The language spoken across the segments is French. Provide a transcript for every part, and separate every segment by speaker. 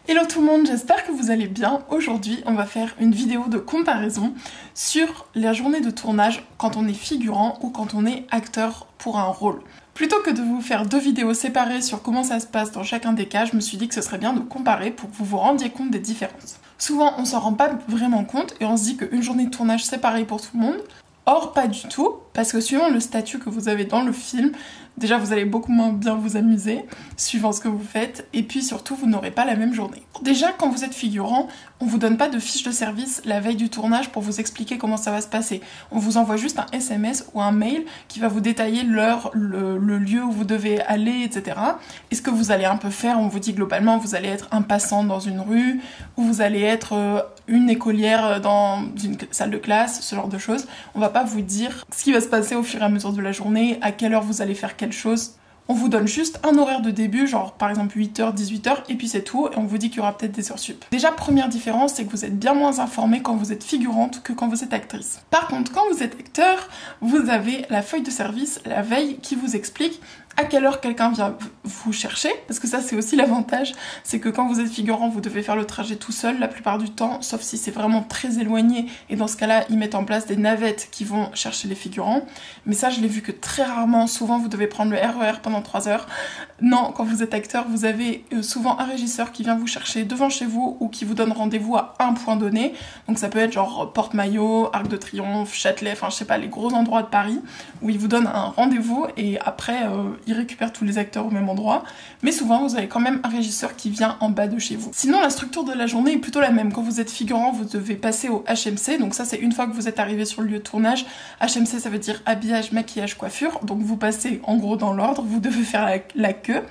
Speaker 1: Hello tout le monde, j'espère que vous allez bien. Aujourd'hui, on va faire une vidéo de comparaison sur la journée de tournage quand on est figurant ou quand on est acteur pour un rôle. Plutôt que de vous faire deux vidéos séparées sur comment ça se passe dans chacun des cas, je me suis dit que ce serait bien de comparer pour que vous vous rendiez compte des différences. Souvent, on s'en rend pas vraiment compte et on se dit qu'une journée de tournage c'est pareil pour tout le monde. Or, pas du tout, parce que suivant le statut que vous avez dans le film, déjà vous allez beaucoup moins bien vous amuser, suivant ce que vous faites, et puis surtout vous n'aurez pas la même journée. Déjà, quand vous êtes figurant, on vous donne pas de fiche de service la veille du tournage pour vous expliquer comment ça va se passer. On vous envoie juste un SMS ou un mail qui va vous détailler l'heure, le lieu où vous devez aller, etc. Et ce que vous allez un peu faire, on vous dit globalement, vous allez être un passant dans une rue, ou vous allez être une écolière dans une salle de classe, ce genre de choses. On va pas vous dire ce qui va se passer au fur et à mesure de la journée, à quelle heure vous allez faire quelle chose. On vous donne juste un horaire de début, genre par exemple 8h, 18h, et puis c'est tout, et on vous dit qu'il y aura peut-être des heures sup. Déjà, première différence, c'est que vous êtes bien moins informé quand vous êtes figurante que quand vous êtes actrice. Par contre, quand vous êtes acteur, vous avez la feuille de service la veille qui vous explique à quelle heure quelqu'un vient vous chercher, parce que ça c'est aussi l'avantage, c'est que quand vous êtes figurant, vous devez faire le trajet tout seul la plupart du temps, sauf si c'est vraiment très éloigné, et dans ce cas-là, ils mettent en place des navettes qui vont chercher les figurants, mais ça je l'ai vu que très rarement, souvent vous devez prendre le RER pendant 3 heures. Non, quand vous êtes acteur, vous avez souvent un régisseur qui vient vous chercher devant chez vous, ou qui vous donne rendez-vous à un point donné, donc ça peut être genre Porte-Maillot, Arc de Triomphe, Châtelet, enfin je sais pas, les gros endroits de Paris, où il vous donne un rendez-vous, et après il récupère tous les acteurs au même endroit, mais souvent vous avez quand même un régisseur qui vient en bas de chez vous. Sinon la structure de la journée est plutôt la même. Quand vous êtes figurant, vous devez passer au HMC, donc ça c'est une fois que vous êtes arrivé sur le lieu de tournage. HMC ça veut dire habillage, maquillage, coiffure, donc vous passez en gros dans l'ordre, vous devez faire la queue,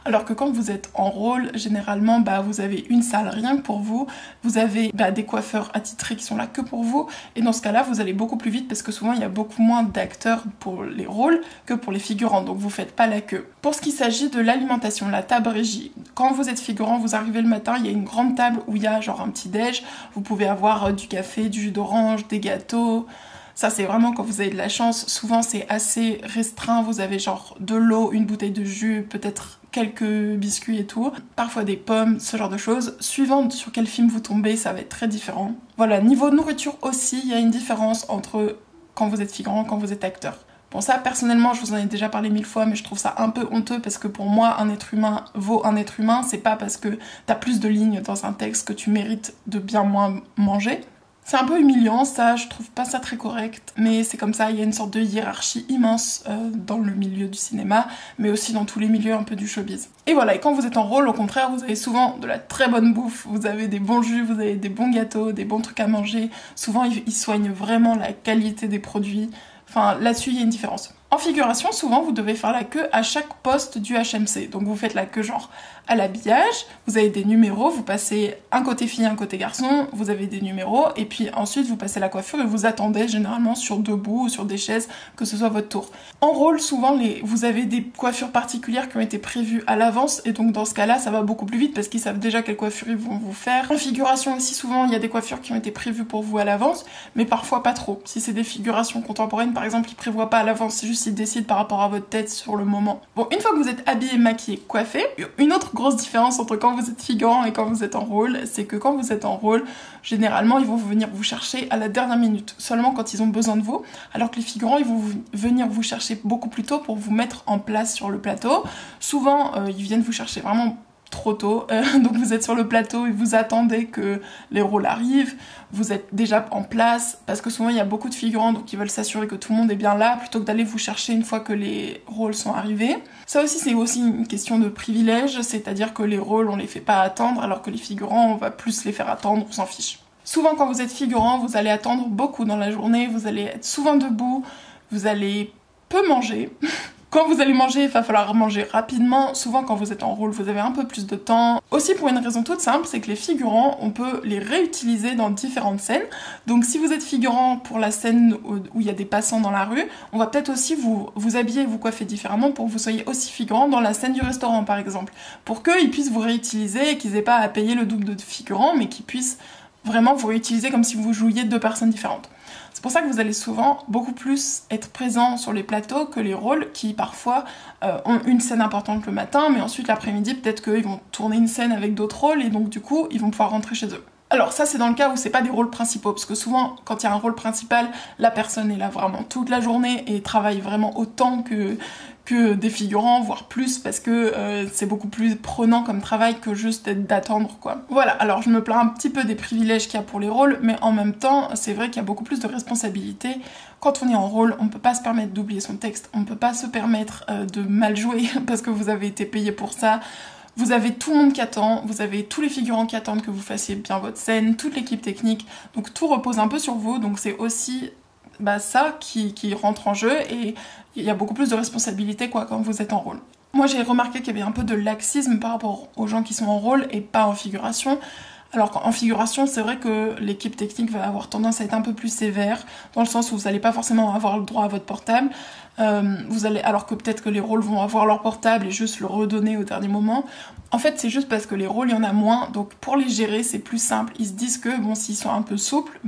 Speaker 1: alors que quand vous êtes en rôle, généralement vous avez une salle rien que pour vous, vous avez des coiffeurs attitrés qui sont là que pour vous, et dans ce cas-là vous allez beaucoup plus vite parce que souvent il y a beaucoup moins d'acteurs pour les rôles que pour les figurants, donc vous faites pas la queue. Pour ce qui s'agit de l'alimentation, la table régie, quand vous êtes figurant, vous arrivez le matin, il y a une grande table où il y a genre un petit déj, vous pouvez avoir du café, du jus d'orange, des gâteaux. Ça c'est vraiment quand vous avez de la chance, souvent c'est assez restreint, vous avez genre de l'eau, une bouteille de jus, peut-être quelques biscuits et tout, parfois des pommes, ce genre de choses. Suivant sur quel film vous tombez, ça va être très différent. Voilà, niveau nourriture aussi, il y a une différence entre quand vous êtes figurant et quand vous êtes acteur. Bon ça personnellement je vous en ai déjà parlé 1000 fois mais je trouve ça un peu honteux parce que pour moi un être humain vaut un être humain, c'est pas parce que t'as plus de lignes dans un texte que tu mérites de bien moins manger. C'est un peu humiliant ça, je trouve pas ça très correct, mais c'est comme ça, il y a une sorte de hiérarchie immense dans le milieu du cinéma, mais aussi dans tous les milieux un peu du showbiz. Et voilà, et quand vous êtes en rôle, au contraire, vous avez souvent de la très bonne bouffe, vous avez des bons jus, vous avez des bons gâteaux, des bons trucs à manger, souvent ils soignent vraiment la qualité des produits. Enfin, là-dessus, il y a une différence. En figuration, souvent, vous devez faire la queue à chaque poste du HMC. Donc, vous faites la queue genre à l'habillage, vous avez des numéros, vous passez un côté fille, un côté garçon, vous avez des numéros, et puis ensuite, vous passez la coiffure et vous attendez généralement sur debout ou sur des chaises, que ce soit votre tour. En rôle, souvent, vous avez des coiffures particulières qui ont été prévues à l'avance, et donc dans ce cas-là, ça va beaucoup plus vite parce qu'ils savent déjà quelle coiffure ils vont vous faire. En figuration aussi, souvent, il y a des coiffures qui ont été prévues pour vous à l'avance, mais parfois pas trop. Si c'est des figurations contemporaines, par exemple, ils prévoient pas à l'avance, c'est juste ils décident par rapport à votre tête sur le moment. Bon, une fois que vous êtes habillé, maquillé, coiffé, une autre grosse différence entre quand vous êtes figurant et quand vous êtes en rôle, c'est que quand vous êtes en rôle, généralement ils vont venir vous chercher à la dernière minute, seulement quand ils ont besoin de vous, alors que les figurants ils vont venir vous chercher beaucoup plus tôt pour vous mettre en place sur le plateau. Souvent ils viennent vous chercher vraiment trop tôt, donc vous êtes sur le plateau et vous attendez que les rôles arrivent, vous êtes déjà en place, parce que souvent il y a beaucoup de figurants donc ils veulent s'assurer que tout le monde est bien là, plutôt que d'aller vous chercher une fois que les rôles sont arrivés. Ça aussi c'est aussi une question de privilège, c'est-à-dire que les rôles on les fait pas attendre, alors que les figurants on va plus les faire attendre, on s'en fiche. Souvent quand vous êtes figurant, vous allez attendre beaucoup dans la journée, vous allez être souvent debout, vous allez peu manger. Quand vous allez manger, il va falloir manger rapidement. Souvent, quand vous êtes en rôle, vous avez un peu plus de temps. Aussi, pour une raison toute simple, c'est que les figurants, on peut les réutiliser dans différentes scènes. Donc, si vous êtes figurant pour la scène où il y a des passants dans la rue, on va peut-être aussi vous habiller et vous coiffer différemment pour que vous soyez aussi figurant dans la scène du restaurant, par exemple. Pour qu'ils puissent vous réutiliser et qu'ils aient pas à payer le double de figurants, mais qu'ils puissent vraiment vous réutilisez comme si vous jouiez 2 personnes différentes. C'est pour ça que vous allez souvent beaucoup plus être présent sur les plateaux que les rôles qui parfois ont une scène importante le matin, mais ensuite l'après-midi peut-être qu'ils vont tourner une scène avec d'autres rôles et donc du coup ils vont pouvoir rentrer chez eux. Alors ça c'est dans le cas où c'est pas des rôles principaux, parce que souvent quand il y a un rôle principal, la personne est là vraiment toute la journée et travaille vraiment autant que des figurants, voire plus, parce que c'est beaucoup plus prenant comme travail que juste d'attendre quoi. Voilà, alors je me plains un petit peu des privilèges qu'il y a pour les rôles, mais en même temps c'est vrai qu'il y a beaucoup plus de responsabilités. Quand on est en rôle, on peut pas se permettre d'oublier son texte, on peut pas se permettre de mal jouer parce que vous avez été payé pour ça. Vous avez tout le monde qui attend, vous avez tous les figurants qui attendent que vous fassiez bien votre scène, toute l'équipe technique, donc tout repose un peu sur vous, donc c'est aussi ça qui rentre en jeu et il y a beaucoup plus de responsabilité quoi quand vous êtes en rôle. Moi j'ai remarqué qu'il y avait un peu de laxisme par rapport aux gens qui sont en rôle et pas en figuration. Alors qu'en figuration, c'est vrai que l'équipe technique va avoir tendance à être un peu plus sévère, dans le sens où vous n'allez pas forcément avoir le droit à votre portable, alors que peut-être que les rôles vont avoir leur portable et juste le redonner au dernier moment. En fait, c'est juste parce que les rôles, il y en a moins, donc pour les gérer, c'est plus simple. Ils se disent que, bon, s'ils sont un peu souples,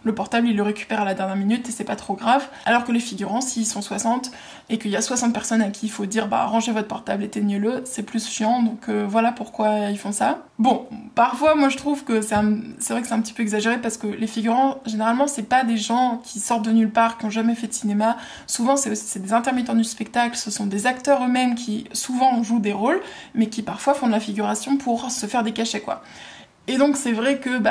Speaker 1: le portable, ils le récupèrent à la dernière minute et c'est pas trop grave. Alors que les figurants, s'ils sont 60 et qu'il y a 60 personnes à qui il faut dire, rangez votre portable, éteignez-le, c'est plus chiant, donc voilà pourquoi ils font ça. Bon, parfois, moi, je trouve que c'est vrai que c'est un petit peu exagéré parce que les figurants, généralement, c'est pas des gens qui sortent de nulle part, qui ont jamais fait de cinéma. Souvent, c'est des intermittents du spectacle, ce sont des acteurs eux-mêmes qui, souvent, jouent des rôles, mais qui parfois font de la figuration pour se faire des cachets, quoi. Et donc c'est vrai que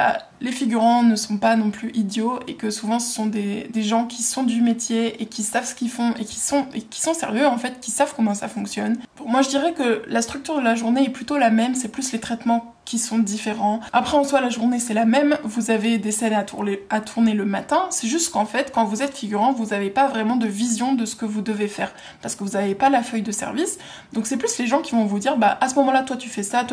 Speaker 1: les figurants ne sont pas non plus idiots et que souvent ce sont des gens qui sont du métier et qui savent ce qu'ils font et qui sont sérieux en fait, qui savent comment ça fonctionne. Pour moi je dirais que la structure de la journée est plutôt la même, c'est plus les traitements qui sont différents. Après en soi la journée c'est la même, vous avez des scènes à tourner le matin, c'est juste qu'en fait quand vous êtes figurant vous n'avez pas vraiment de vision de ce que vous devez faire parce que vous n'avez pas la feuille de service, donc c'est plus les gens qui vont vous dire à ce moment là toi tu fais ça,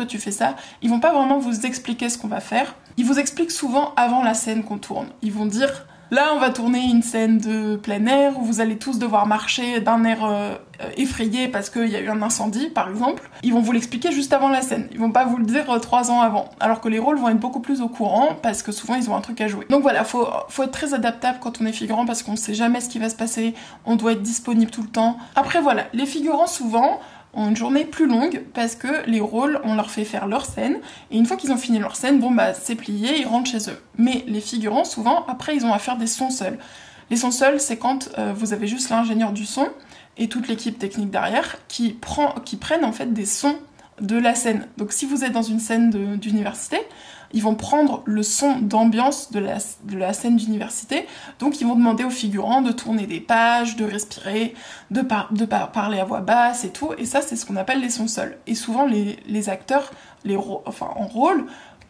Speaker 1: ils vont pas vraiment vous expliquer ce qu'on va faire, ils vous expliquent souvent avant la scène qu'on tourne, ils vont dire là on va tourner une scène de plein air où vous allez tous devoir marcher d'un air effrayé parce qu'il y a eu un incendie par exemple, ils vont vous l'expliquer juste avant la scène, ils vont pas vous le dire 3 ans avant, alors que les rôles vont être beaucoup plus au courant parce que souvent ils ont un truc à jouer. Donc voilà, faut être très adaptable quand on est figurant parce qu'on sait jamais ce qui va se passer, on doit être disponible tout le temps. Après voilà, les figurants souvent ont une journée plus longue parce que les rôles, on leur fait faire leur scène et une fois qu'ils ont fini leur scène, c'est plié, ils rentrent chez eux. Mais les figurants, souvent, après, ils ont à faire des sons seuls. Les sons seuls, c'est quand vous avez juste l'ingénieur du son et toute l'équipe technique derrière qui prennent en fait des sons de la scène. Donc si vous êtes dans une scène d'université, ils vont prendre le son d'ambiance de la scène d'université, donc ils vont demander aux figurants de tourner des pages, de respirer, de parler à voix basse et tout, et ça c'est ce qu'on appelle les sons seuls. Et souvent les acteurs, en rôle,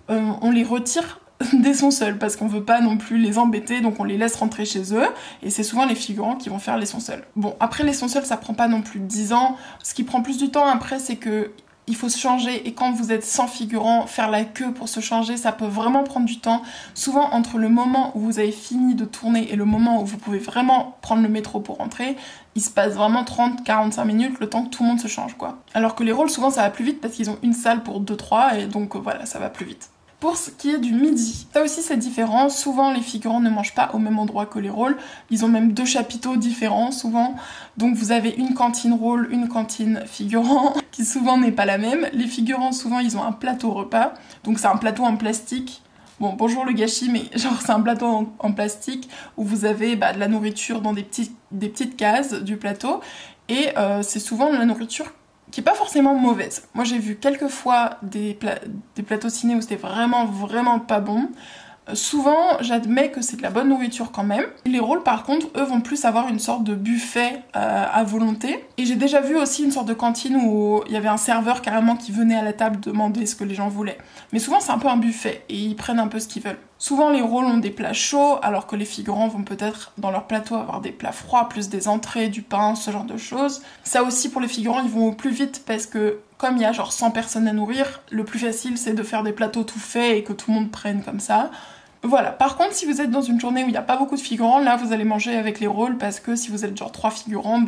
Speaker 1: on les retire des sons seuls, parce qu'on veut pas non plus les embêter, donc on les laisse rentrer chez eux, et c'est souvent les figurants qui vont faire les sons seuls. Bon, après les sons seuls, ça prend pas non plus 10 ans, ce qui prend plus du temps après, c'est que il faut se changer, et quand vous êtes sans figurant, faire la queue pour se changer, ça peut vraiment prendre du temps. Souvent, entre le moment où vous avez fini de tourner et le moment où vous pouvez vraiment prendre le métro pour rentrer, il se passe vraiment 30-45 minutes le temps que tout le monde se change, quoi. Alors que les rôles, souvent, ça va plus vite parce qu'ils ont une salle pour 2-3, et donc voilà, ça va plus vite. Pour ce qui est du midi, ça aussi c'est différent, souvent les figurants ne mangent pas au même endroit que les rôles, ils ont même 2 chapiteaux différents souvent, donc vous avez une cantine rôle, une cantine figurant, qui souvent n'est pas la même. Les figurants souvent ils ont un plateau repas, donc c'est un plateau en plastique, bon bonjour le gâchis, mais genre c'est un plateau en plastique où vous avez de la nourriture dans des petites cases du plateau, et c'est souvent de la nourriture qui est pas forcément mauvaise. Moi j'ai vu quelques fois des plateaux ciné où c'était vraiment pas bon. Souvent, j'admets que c'est de la bonne nourriture quand même. Les rôles, par contre, eux vont plus avoir une sorte de buffet à volonté. Et j'ai déjà vu aussi une sorte de cantine où il y avait un serveur carrément qui venait à la table demander ce que les gens voulaient. Mais souvent, c'est un peu un buffet et ils prennent un peu ce qu'ils veulent. Souvent, les rôles ont des plats chauds, alors que les figurants vont peut-être, dans leur plateau, avoir des plats froids, plus des entrées, du pain, ce genre de choses. Ça aussi, pour les figurants, ils vont au plus vite parce que, comme il y a genre 100 personnes à nourrir, le plus facile, c'est de faire des plateaux tout faits et que tout le monde prenne comme ça. Voilà, par contre, si vous êtes dans une journée où il n'y a pas beaucoup de figurants, là, vous allez manger avec les rôles parce que si vous êtes genre 3 figurants,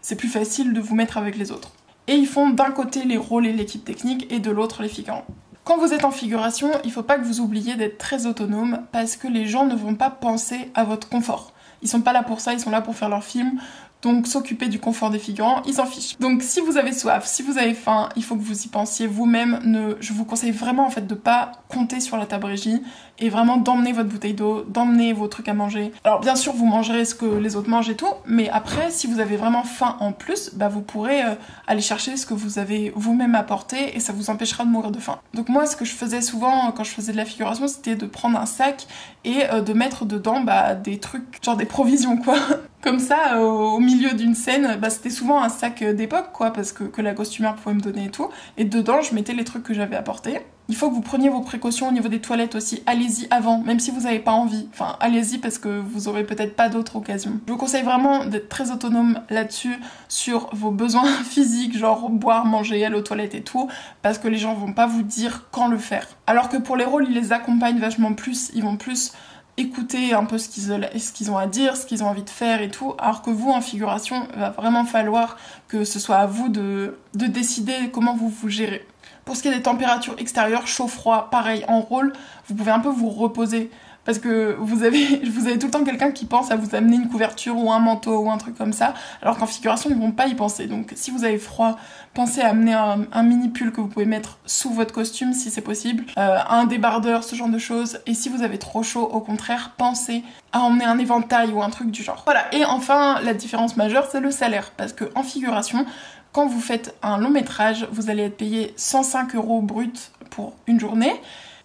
Speaker 1: c'est plus facile de vous mettre avec les autres. Et ils font d'un côté les rôles et l'équipe technique et de l'autre les figurants. Quand vous êtes en figuration, il faut pas que vous oubliez d'être très autonome parce que les gens ne vont pas penser à votre confort. Ils sont pas là pour ça, ils sont là pour faire leur film. Donc s'occuper du confort des figurants, ils s'en fichent. Donc si vous avez soif, si vous avez faim, il faut que vous y pensiez vous-même. Je vous conseille vraiment en fait de pas compter sur la table régie et vraiment d'emmener votre bouteille d'eau, d'emmener vos trucs à manger. Alors bien sûr vous mangerez ce que les autres mangent et tout, mais après si vous avez vraiment faim en plus, bah vous pourrez aller chercher ce que vous avez vous-même apporté et ça vous empêchera de mourir de faim. Donc moi ce que je faisais souvent quand je faisais de la figuration, c'était de prendre un sac et de mettre dedans des trucs, genre des provisions quoi. Comme ça, au milieu d'une scène, bah, c'était souvent un sac d'époque, quoi, parce que la costumière pouvait me donner et tout. Et dedans, je mettais les trucs que j'avais apportés. Il faut que vous preniez vos précautions au niveau des toilettes aussi. Allez-y avant, même si vous n'avez pas envie. Enfin, allez-y parce que vous aurez peut-être pas d'autres occasions. Je vous conseille vraiment d'être très autonome là-dessus, sur vos besoins physiques, genre boire, manger, aller aux toilettes et tout, parce que les gens vont pas vous dire quand le faire. Alors que pour les rôles, ils les accompagnent vachement plus, ils vont plus écouter un peu ce qu'ils ont à dire, ce qu'ils ont envie de faire et tout, alors que vous, en figuration, il va vraiment falloir que ce soit à vous de décider comment vous vous gérez. Pour ce qui est des températures extérieures, chaud-froid, pareil, en rôle, vous pouvez un peu vous reposer. Parce que vous avez tout le temps quelqu'un qui pense à vous amener une couverture ou un manteau ou un truc comme ça, alors qu'en figuration, ils vont pas y penser. Donc si vous avez froid, pensez à amener un mini pull que vous pouvez mettre sous votre costume si c'est possible, un débardeur, ce genre de choses. Et si vous avez trop chaud, au contraire, pensez à emmener un éventail ou un truc du genre. Voilà, et enfin, la différence majeure, c'est le salaire. Parce que en figuration, quand vous faites un long métrage, vous allez être payé 105 € brut pour une journée,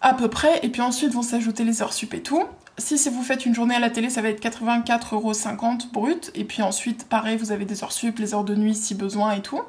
Speaker 1: à peu près, et puis ensuite vont s'ajouter les heures sup et tout. Si vous faites une journée à la télé, ça va être 84,50 € brut, et puis ensuite, pareil, vous avez des heures sup, les heures de nuit si besoin et tout.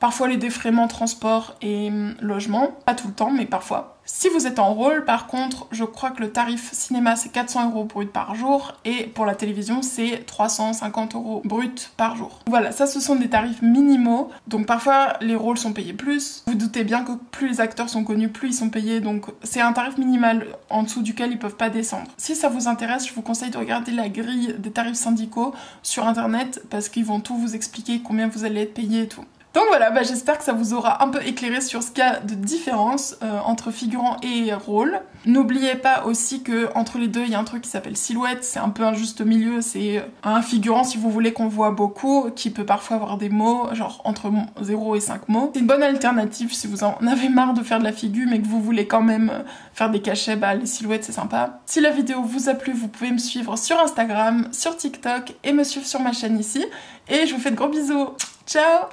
Speaker 1: Parfois les défraiements transport et logement, pas tout le temps, mais parfois. Si vous êtes en rôle, par contre, je crois que le tarif cinéma c'est 400 € brut par jour, et pour la télévision c'est 350 € brut par jour. Voilà, ça ce sont des tarifs minimaux, donc parfois les rôles sont payés plus. Vous doutez bien que plus les acteurs sont connus, plus ils sont payés, donc c'est un tarif minimal en dessous duquel ils peuvent pas descendre. Si ça vous intéresse, je vous conseille de regarder la grille des tarifs syndicaux sur internet, parce qu'ils vont tout vous expliquer combien vous allez être payé et tout. Donc voilà, j'espère que ça vous aura un peu éclairé sur ce qu'il y a de différence entre figurant et rôle. N'oubliez pas aussi que entre les deux, il y a un truc qui s'appelle silhouette, c'est un peu un juste milieu, c'est un figurant si vous voulez qu'on voit beaucoup, qui peut parfois avoir des mots, genre entre 0 et 5 mots. C'est une bonne alternative si vous en avez marre de faire de la figure mais que vous voulez quand même faire des cachets, les silhouettes c'est sympa. Si la vidéo vous a plu, vous pouvez me suivre sur Instagram, sur TikTok et me suivre sur ma chaîne ici. Et je vous fais de gros bisous. Ciao!